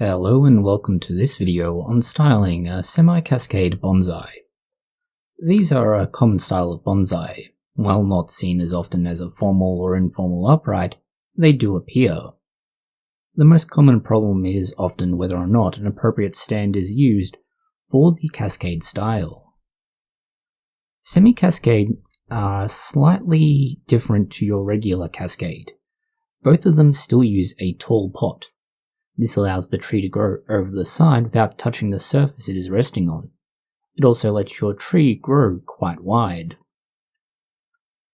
Hello and welcome to this video on styling a semi-cascade bonsai. These are a common style of bonsai. While not seen as often as a formal or informal upright, they do appear. The most common problem is often whether or not an appropriate stand is used for the cascade style. Semi-cascade are slightly different to your regular cascade. Both of them still use a tall pot. This allows the tree to grow over the side without touching the surface it is resting on. It also lets your tree grow quite wide.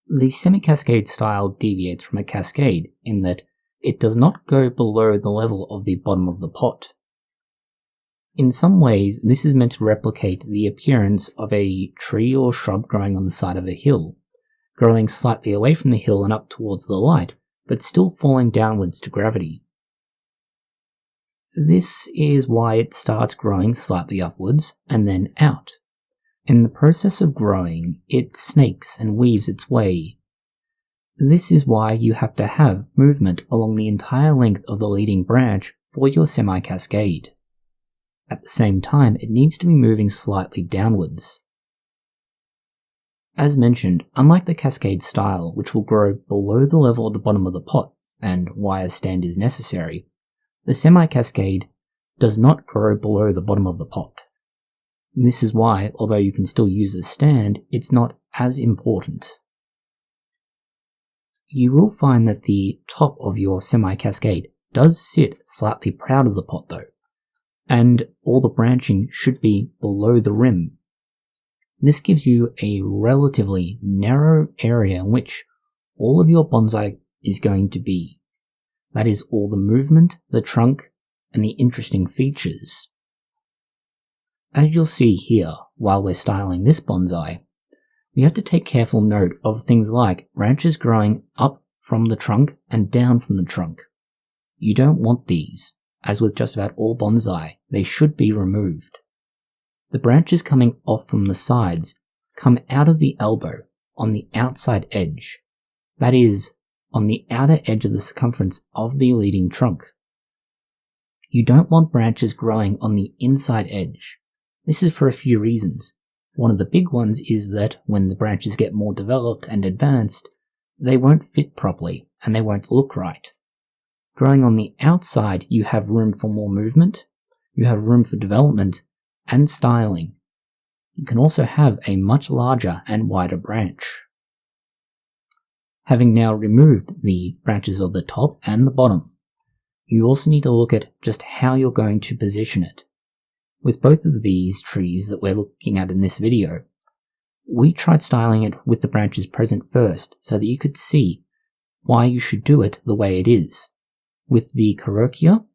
The semi-cascade style deviates from a cascade in that it does not go below the level of the bottom of the pot. In some ways, this is meant to replicate the appearance of a tree or shrub growing on the side of a hill, growing slightly away from the hill and up towards the light, but still falling downwards to gravity. This is why it starts growing slightly upwards and then out. In the process of growing, it snakes and weaves its way. This is why you have to have movement along the entire length of the leading branch for your semi-cascade. At the same time, it needs to be moving slightly downwards. As mentioned, unlike the cascade style, which will grow below the level of the bottom of the pot, and why a stand is necessary, the semi-cascade does not grow below the bottom of the pot. This is why, although you can still use a stand, it's not as important. You will find that the top of your semi-cascade does sit slightly proud of the pot though, and all the branching should be below the rim. This gives you a relatively narrow area in which all of your bonsai is going to be. That is all the movement, the trunk, and the interesting features. As you'll see here, while we're styling this bonsai, we have to take careful note of things like branches growing up from the trunk and down from the trunk. You don't want these. As with just about all bonsai, they should be removed. The branches coming off from the sides come out of the elbow on the outside edge. That is, on the outer edge of the circumference of the leading trunk. You don't want branches growing on the inside edge. This is for a few reasons. One of the big ones is that when the branches get more developed and advanced, they won't fit properly and they won't look right. Growing on the outside, you have room for more movement, you have room for development and styling. You can also have a much larger and wider branch. Having now removed the branches of the top and the bottom, you also need to look at just how you're going to position it. With both of these trees that we're looking at in this video, we tried styling it with the branches present first so that you could see why you should do it the way it is. With the Carokia,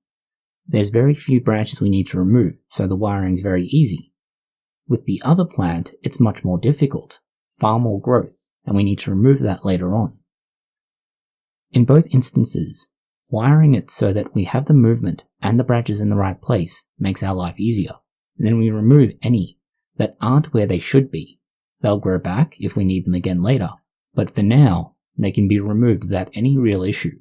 there's very few branches we need to remove, so the wiring is very easy. With the other plant, it's much more difficult, far more growth, and we need to remove that later on. In both instances, wiring it so that we have the movement and the branches in the right place makes our life easier. And then we remove any that aren't where they should be. They'll grow back if we need them again later, but for now, they can be removed without any real issue.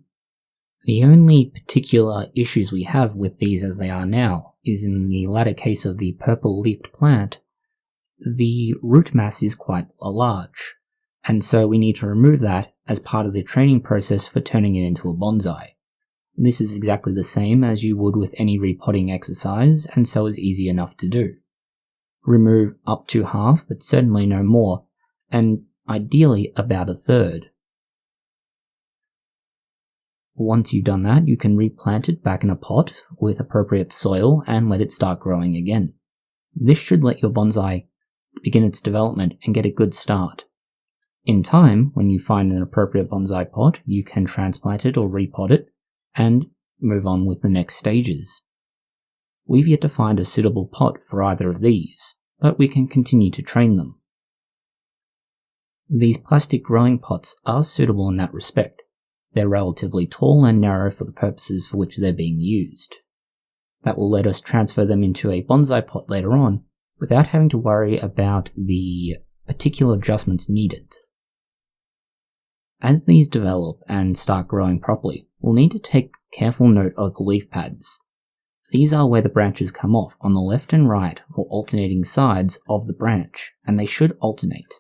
The only particular issues we have with these as they are now is in the latter case of the purple-leafed plant, the root mass is quite large, and so we need to remove that as part of the training process for turning it into a bonsai. This is exactly the same as you would with any repotting exercise, and so is easy enough to do. Remove up to half, but certainly no more, and ideally about a third. Once you've done that, you can replant it back in a pot with appropriate soil and let it start growing again. This should let your bonsai begin its development and get a good start. In time, when you find an appropriate bonsai pot, you can transplant it or repot it and move on with the next stages. We've yet to find a suitable pot for either of these, but we can continue to train them. These plastic growing pots are suitable in that respect. They're relatively tall and narrow for the purposes for which they're being used. That will let us transfer them into a bonsai pot later on without having to worry about the particular adjustments needed. As these develop and start growing properly, we'll need to take careful note of the leaf pads. These are where the branches come off on the left and right or alternating sides of the branch, and they should alternate.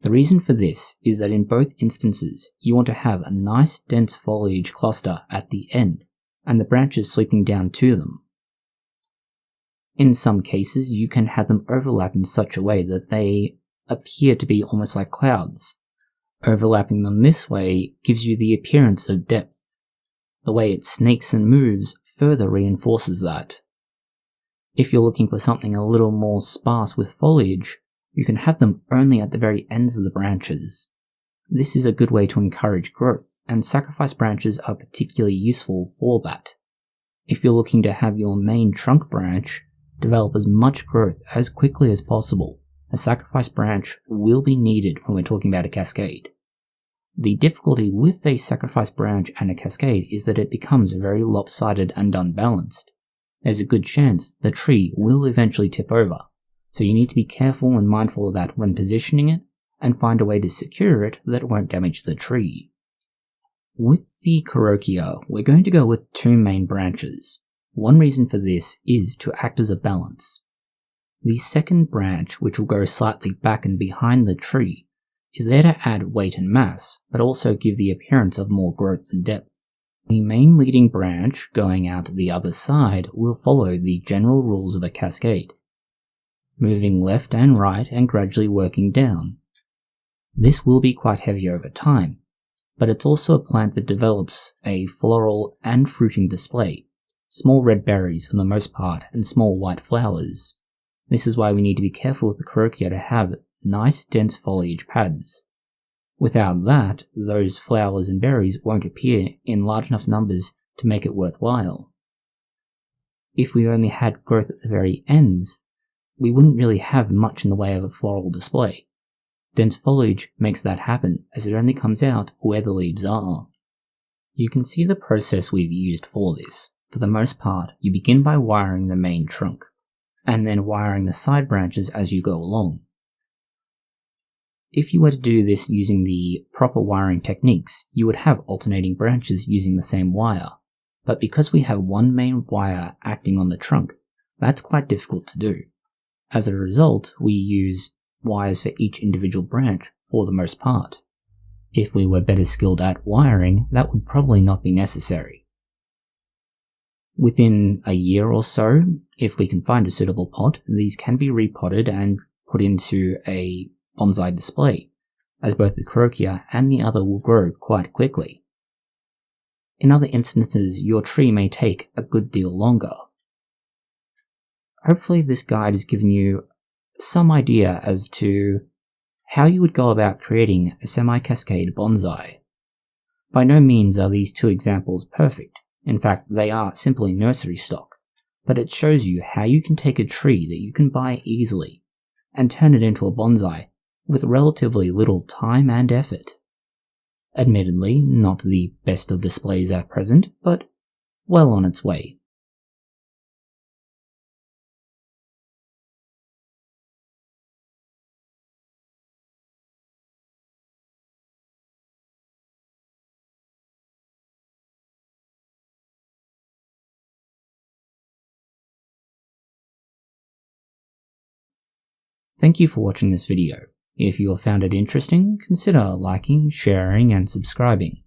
The reason for this is that in both instances, you want to have a nice dense foliage cluster at the end, and the branches sweeping down to them. In some cases, you can have them overlap in such a way that they appear to be almost like clouds. Overlapping them this way gives you the appearance of depth. The way it snakes and moves further reinforces that. If you're looking for something a little more sparse with foliage, you can have them only at the very ends of the branches. This is a good way to encourage growth, and sacrifice branches are particularly useful for that. If you're looking to have your main trunk branch develop as much growth as quickly as possible, a sacrifice branch will be needed when we're talking about a cascade. The difficulty with a sacrifice branch and a cascade is that it becomes very lopsided and unbalanced. There's a good chance the tree will eventually tip over, so you need to be careful and mindful of that when positioning it, and find a way to secure it that won't damage the tree. With the Carokia, we're going to go with two main branches. One reason for this is to act as a balance. The second branch, which will go slightly back and behind the tree, is there to add weight and mass, but also give the appearance of more growth and depth. The main leading branch, going out the other side, will follow the general rules of a cascade, moving left and right and gradually working down. This will be quite heavy over time, but it's also a plant that develops a floral and fruiting display, small red berries for the most part and small white flowers. This is why we need to be careful with the Carokia to have nice dense foliage pads. Without that, those flowers and berries won't appear in large enough numbers to make it worthwhile. If we only had growth at the very ends, we wouldn't really have much in the way of a floral display. Dense foliage makes that happen, as it only comes out where the leaves are. You can see the process we've used for this. For the most part, you begin by wiring the main trunk, and then wiring the side branches as you go along. If you were to do this using the proper wiring techniques, you would have alternating branches using the same wire, but because we have one main wire acting on the trunk, that's quite difficult to do. As a result, we use wires for each individual branch for the most part. If we were better skilled at wiring, that would probably not be necessary. Within a year or so, if we can find a suitable pot, these can be repotted and put into a bonsai display, as both the Carokia and the other will grow quite quickly. In other instances, your tree may take a good deal longer. Hopefully this guide has given you some idea as to how you would go about creating a semi-cascade bonsai. By no means are these two examples perfect. In fact, they are simply nursery stock, but it shows you how you can take a tree that you can buy easily and turn it into a bonsai with relatively little time and effort. Admittedly, not the best of displays at present, but well on its way. Thank you for watching this video. If you have found it interesting, consider liking, sharing, and subscribing.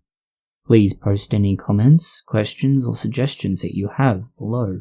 Please post any comments, questions, or suggestions that you have below.